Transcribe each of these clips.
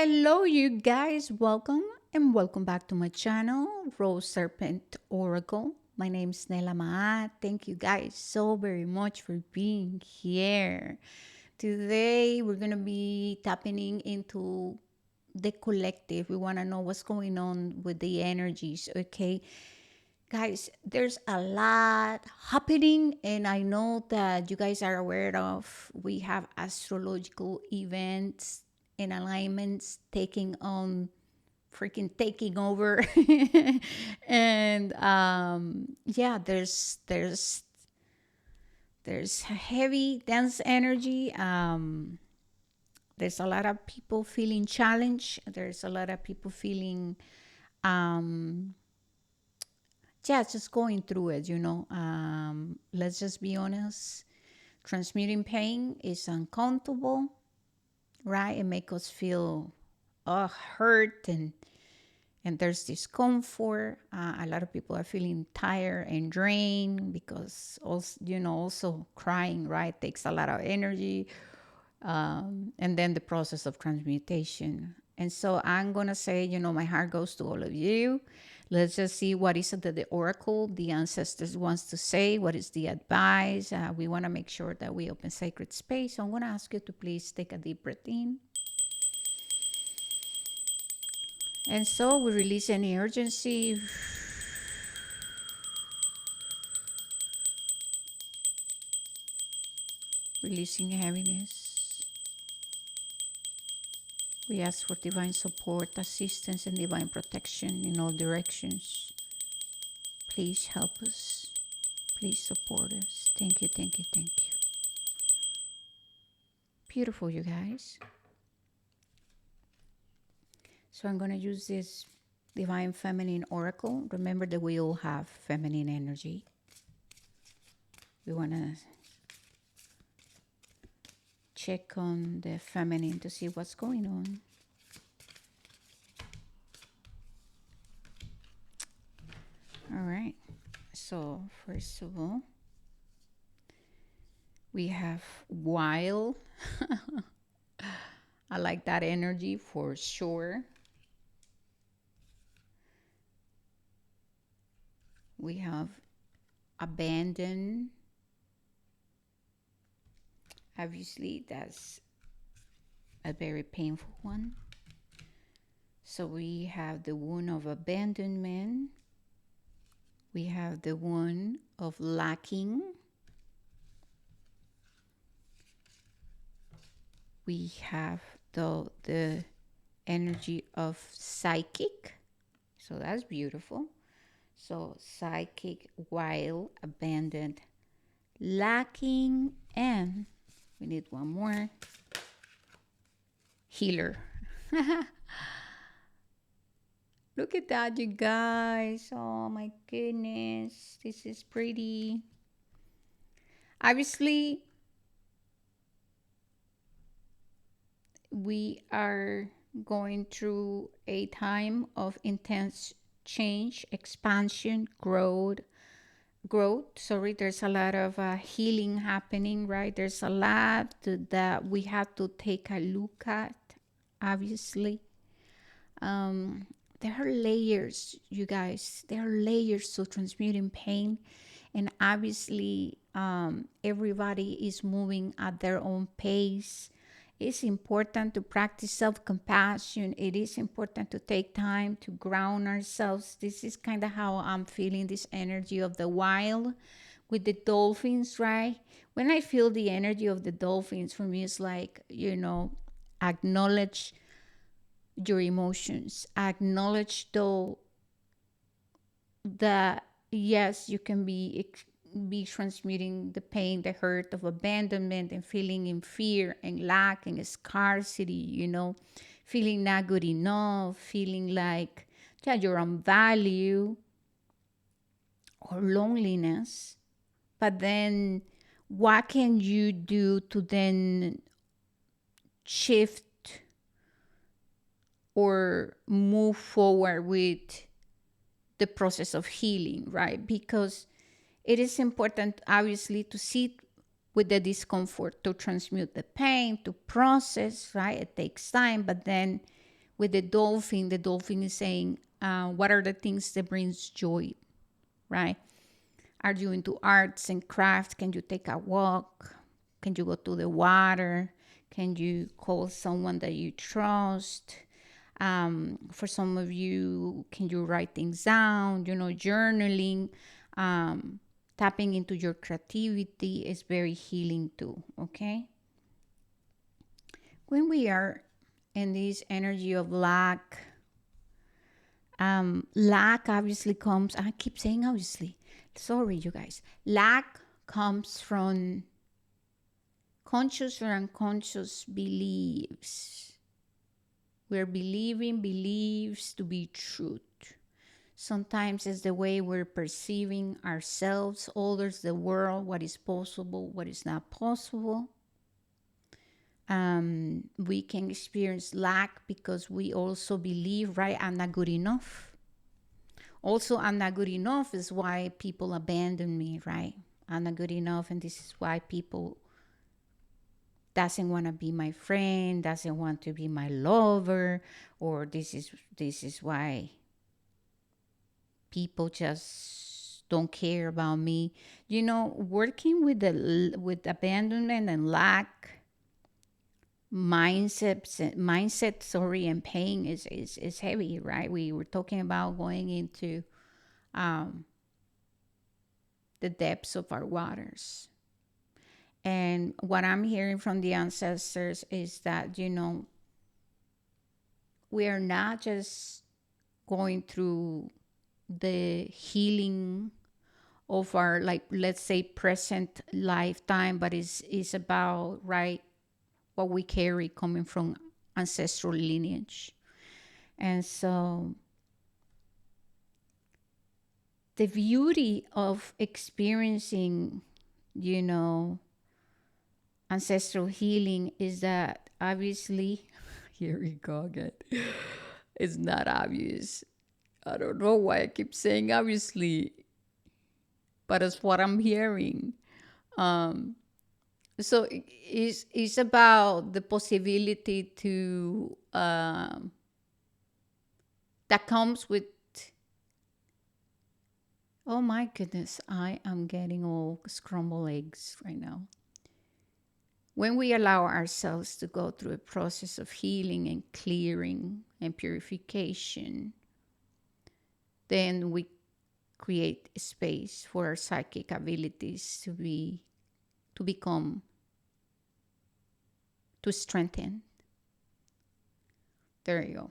Hello, you guys. Welcome and welcome back to my channel, Rose Serpent Oracle. My name is Nela Ma'at. Thank you guys so very much for being here. Today, we're going to be tapping into the collective. We want to know what's going on with the energies, okay? Guys, there's a lot happening, and I know that you guys are aware of. We have astrological events and alignments taking over, and yeah, there's heavy, dense energy. There's a lot of people feeling challenged. There's a lot of people feeling um, yeah, just going through it. Let's just be honest. Transmuting pain is uncomfortable, right? It makes us feel hurt and there's discomfort. A lot of people are feeling tired and drained because also crying, right, takes a lot of energy. And then the process of transmutation. And so I'm going to say, my heart goes to all of you. Let's just see what is it that the oracle, the ancestors wants to say. What is the advice? We want to make sure that we open sacred space. So I'm going to ask you to please take a deep breath in. And so we release any urgency. Releasing heaviness. We ask for divine support, assistance, and divine protection in all directions. Please help us. Please support us. Thank you, thank you, thank you. Beautiful, you guys. So I'm going to use this divine feminine oracle. Remember that we all have feminine energy. We want to check on the feminine to see what's going on. All right. So first of all, we have wild. I like that energy for sure. We have abandon. Obviously, that's a very painful one. So we have the wound of abandonment. We have the wound of lacking. We have the energy of psychic. So that's beautiful. So psychic, wild, abandoned, lacking, and we need one more. Healer. Look at that, you guys. Oh my goodness. This is pretty. Obviously, we are going through a time of intense change, expansion, growth. Sorry, there's a lot of healing happening, right? There's a lot that we have to take a look at, obviously. There are layers, you guys. There are layers to transmuting pain. And obviously, everybody is moving at their own pace. It's important to practice self-compassion. It is important to take time to ground ourselves. This is kind of how I'm feeling this energy of the wild with the dolphins, right? When I feel the energy of the dolphins, for me, it's like, acknowledge your emotions. Acknowledge, though, that yes, you can be transmuting the pain, the hurt of abandonment and feeling in fear and lack and scarcity, feeling not good enough, feeling like you're on value or loneliness. But then what can you do to then shift or move forward with the process of healing, right? Because it is important, obviously, to sit with the discomfort, to transmute the pain, to process, right? It takes time, but then with the dolphin is saying, what are the things that brings joy, right? Are you into arts and crafts? Can you take a walk? Can you go to the water? Can you call someone that you trust? For some of you, can you write things down? Journaling, tapping into your creativity is very healing too, okay? When we are in this energy of lack, lack obviously comes, I keep saying obviously, sorry, you guys. Lack comes from conscious or unconscious beliefs. We're believing beliefs to be truth. Sometimes it's the way we're perceiving ourselves, others, the world, what is possible, what is not possible. We can experience lack because we also believe, right, I'm not good enough. Also, I'm not good enough is why people abandon me, right? I'm not good enough, and this is why people doesn't want to be my friend, doesn't want to be my lover, or this is why people just don't care about me. Working with abandonment and lack mindset, sorry, and pain is heavy, right? We were talking about going into the depths of our waters. And what I'm hearing from the ancestors is that, we are not just going through the healing of our, like, let's say, present lifetime, but it's about, right, what we carry coming from ancestral lineage. And so the beauty of experiencing, ancestral healing is that obviously, here we go again, it's not obvious. I don't know why I keep saying obviously, but it's what I'm hearing. So it's about the possibility to that comes with. Oh my goodness, I am getting all scrambled eggs right now. When we allow ourselves to go through a process of healing and clearing and purification, then we create space for our psychic abilities to strengthen. There you go.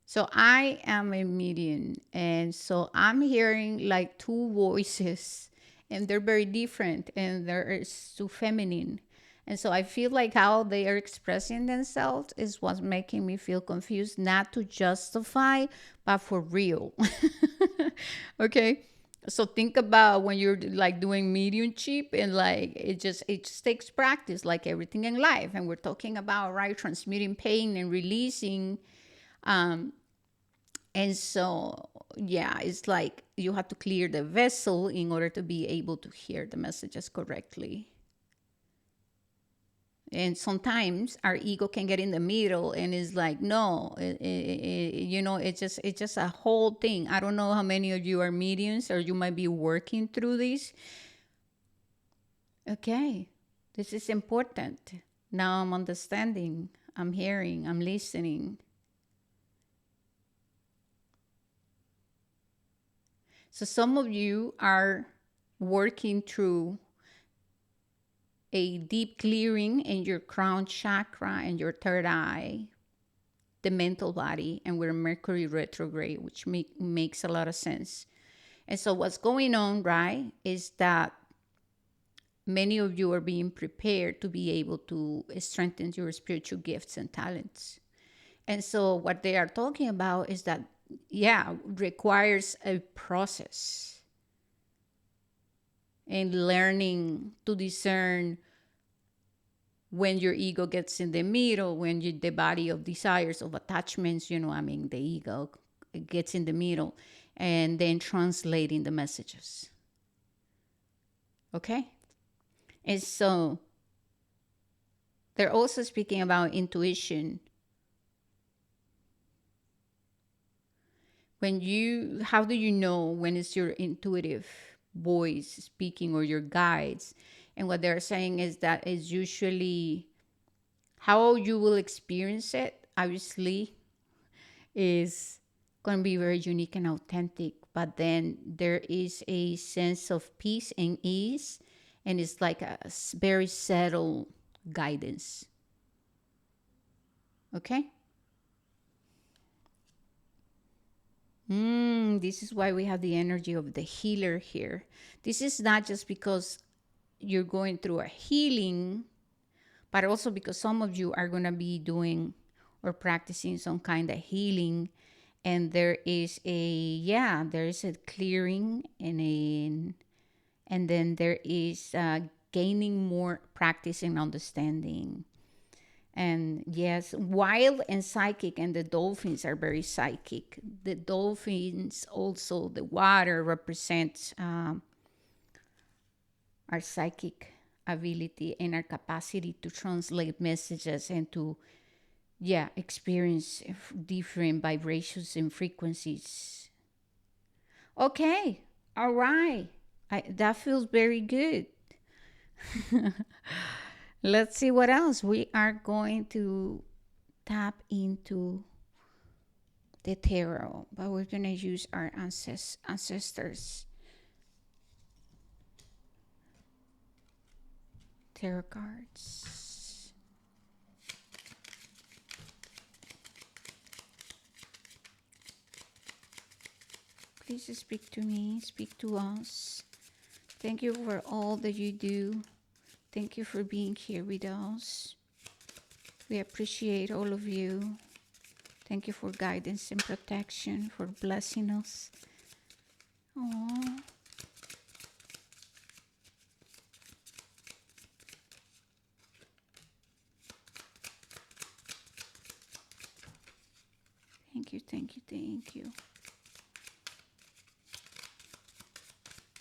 So I am a medium, and so I'm hearing like two voices, and they're very different, and they're too feminine. And so I feel like how they are expressing themselves is what's making me feel confused, not to justify, but for real. Okay? So think about when you're like doing mediumship, and like it just takes practice, like everything in life. And we're talking about, right, transmuting pain and releasing. And so, yeah, it's like you have to clear the vessel in order to be able to hear the messages correctly. And sometimes our ego can get in the middle and it's like, no, it's just a whole thing. I don't know how many of you are mediums or you might be working through this. Okay, this is important. Now I'm understanding, I'm hearing, I'm listening. So some of you are working through a deep clearing in your crown chakra and your third eye, the mental body, and we're Mercury retrograde, which makes a lot of sense. And so what's going on, right, is that many of you are being prepared to be able to strengthen your spiritual gifts and talents. And so what they are talking about is that, yeah, requires a process and learning to discern when your ego gets in the middle, when the body of desires, of attachments, the ego gets in the middle, and then translating the messages. Okay? And so they're also speaking about intuition how do you know when it's your intuitive voice speaking or your guides? And what they're saying is that is usually how you will experience it, obviously, is going to be very unique and authentic. But then there is a sense of peace and ease, and it's like a very settled guidance. Okay? This is why we have the energy of the healer here. This is not just because you're going through a healing, but also because some of you are going to be doing or practicing some kind of healing. And there is a clearing and then there is gaining more practice and understanding. And yes, wild and psychic, and the dolphins are very psychic. The dolphins, also the water, represents our psychic ability and our capacity to translate messages and to, yeah, experience different vibrations and frequencies. Okay, all right. That feels very good. Let's see what else. We are going to tap into the tarot, but we're going to use our ancestors tarot cards. Please speak to me, speak to us. Thank you for all that you do. Thank you for being here with us. We appreciate all of you. Thank you for guidance and protection, for blessing us. Aww. Thank you, thank you, thank you.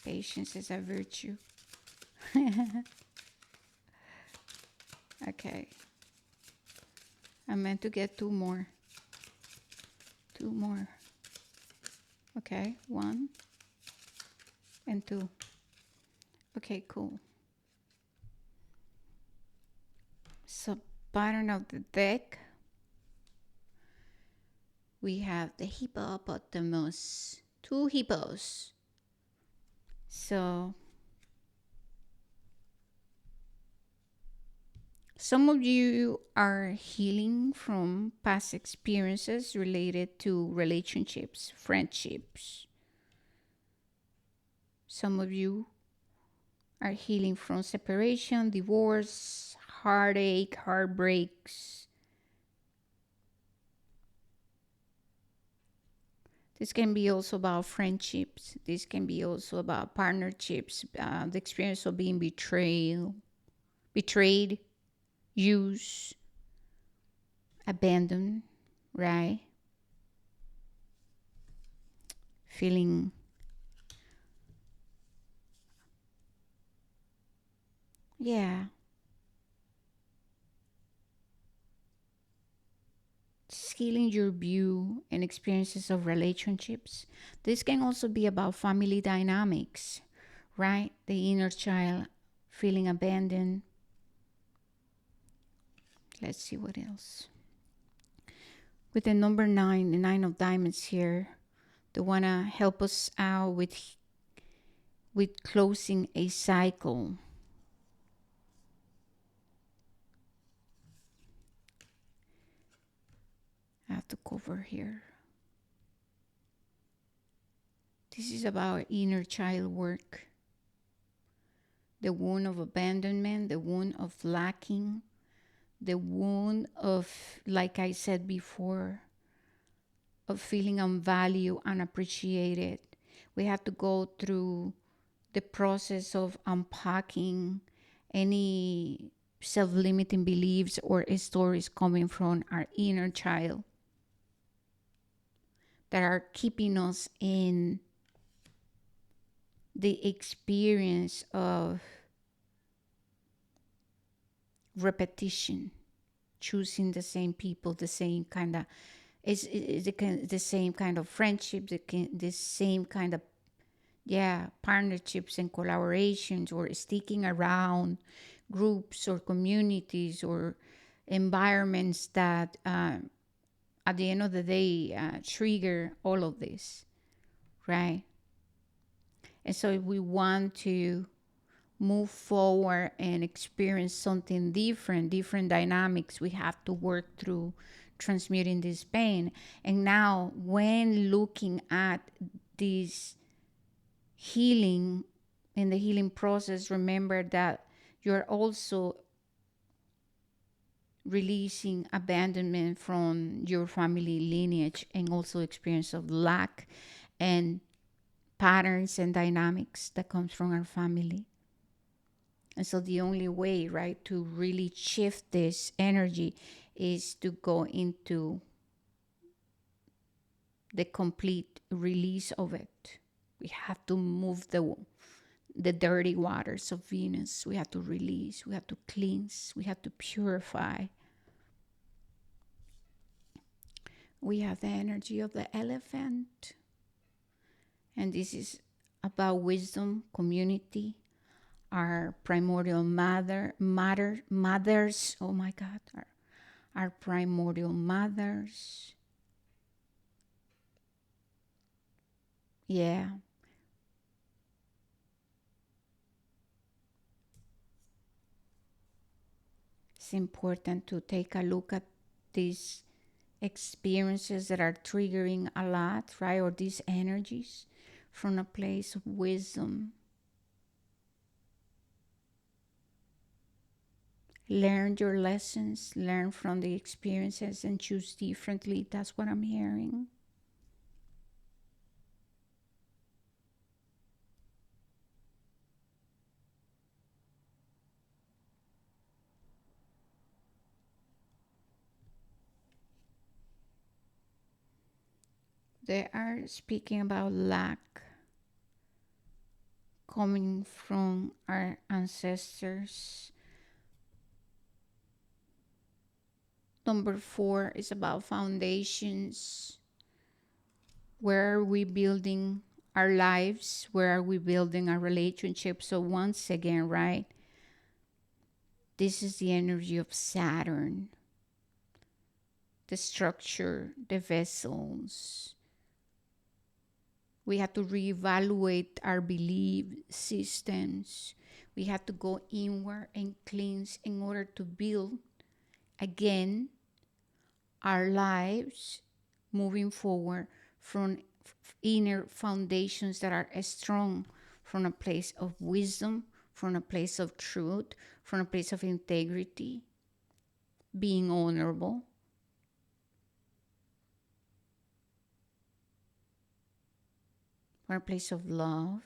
Patience is a virtue. Okay. I meant to get two more. Two more. Okay, 1 and 2. Okay, cool. So, bottom of the deck, we have the hippopotamus. 2 hippos. So, some of you are healing from past experiences related to relationships, friendships. Some of you are healing from separation, divorce, heartache, heartbreaks. This can be also about friendships. This can be also about partnerships, the experience of being betrayed, used, abandoned, right? Feeling yeah. Healing your view and experiences of relationships. This can also be about family dynamics, right? The inner child feeling abandoned. Let's see what else. With the number 9, the 9 of diamonds here, they want to help us out with closing a cycle. I have to cover here. This is about inner child work. The wound of abandonment, the wound of lacking, the wound of, like I said before, of feeling unvalued, unappreciated. We have to go through the process of unpacking any self-limiting beliefs or stories coming from our inner child that are keeping us in the experience of repetition, choosing the same people, the same kind of It's the same kind of friendship, the same kind of, yeah, partnerships and collaborations, or sticking around groups or communities or environments that at the end of the day trigger all of this, right? And so if we want to move forward and experience something different, different dynamics, we have to work through transmuting this pain. And now, when looking at this healing, in the healing process, remember that you're also releasing abandonment from your family lineage, and also experience of lack and patterns and dynamics that comes from our family. And so the only way, right, to really shift this energy is to go into the complete release of it. We have to move the dirty waters of Venus. We have to release, we have to cleanse, we have to purify. We have the energy of the elephant. And this is about wisdom, community, our primordial mothers. Oh my God, our primordial mothers. Yeah. It's important to take a look at these experiences that are triggering a lot, right? Or these energies from a place of wisdom. Learn your lessons, learn from the experiences, and choose differently. That's what I'm hearing. They are speaking about lack coming from our ancestors. Number 4 is about foundations. Where are we building our lives? Where are we building our relationships? So once again, right? This is the energy of Saturn, the structure, the vessels. We have to reevaluate our belief systems. We have to go inward and cleanse in order to build again our lives moving forward from inner foundations that are strong, from a place of wisdom, from a place of truth, from a place of integrity, being honorable. From a place of love,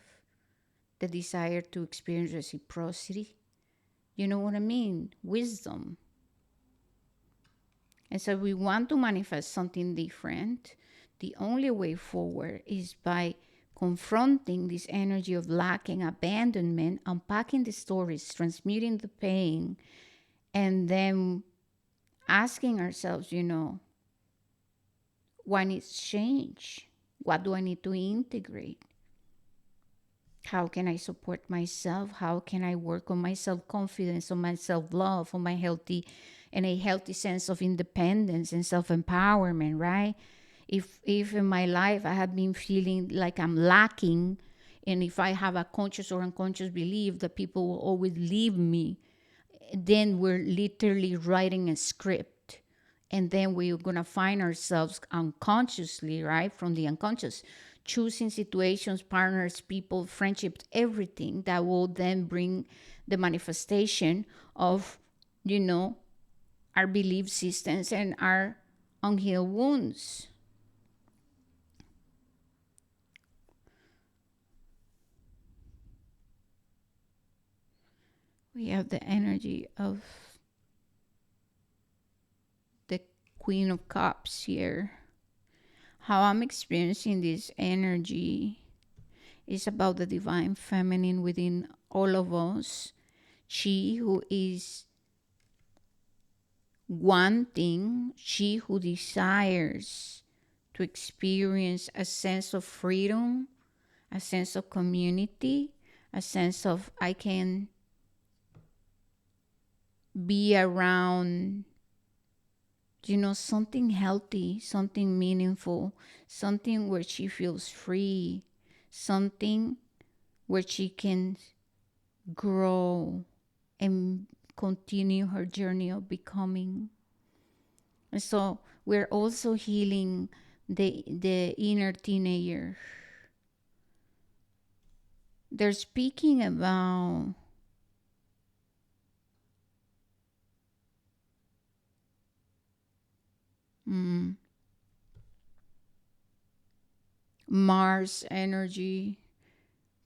the desire to experience reciprocity. You know what I mean? Wisdom. And so we want to manifest something different. The only way forward is by confronting this energy of lack and abandonment, unpacking the stories, transmuting the pain, and then asking ourselves, what needs change? What do I need to integrate? How can I support myself? How can I work on my self-confidence, on my self-love, on my healthy sense of independence and self-empowerment, right? If in my life I have been feeling like I'm lacking, and if I have a conscious or unconscious belief that people will always leave me, then we're literally writing a script. And then we're going to find ourselves unconsciously, right, from the unconscious, choosing situations, partners, people, friendships, everything that will then bring the manifestation of, our belief systems and our unhealed wounds. We have the energy of the Queen of Cups here. How I'm experiencing this energy is about the divine feminine within all of us. She who is wanting, she who desires to experience a sense of freedom, a sense of community, a sense of I can be around, something healthy, something meaningful, something where she feels free, something where she can grow and continue her journey of becoming. And so we're also healing the inner teenager. They're speaking about mm, Mars energy,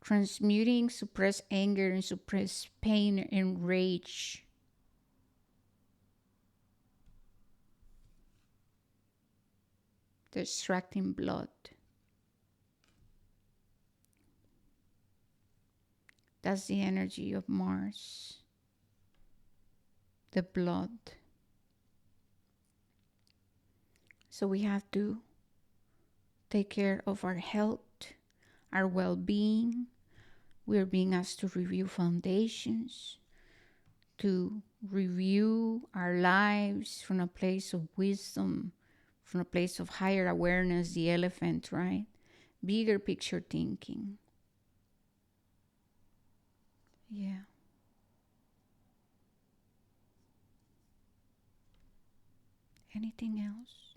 transmuting suppressed anger and suppressed pain and rage. Extracting blood. That's the energy of Mars. The blood. So we have to take care of our health, our well-being. We're being asked to review foundations, to review our lives from a place of wisdom, from a place of higher awareness, the elephant, right? Bigger picture thinking. Yeah. Anything else?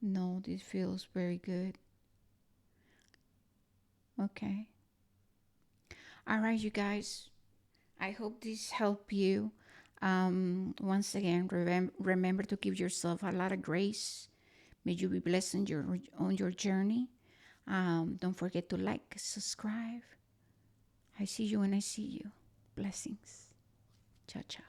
No, this feels very good. Okay. All right, you guys. I hope this helped you. Once again, remember to give yourself a lot of grace. May you be blessed on your journey. Don't forget to like, subscribe. I see you when I see you. Blessings. Ciao, ciao.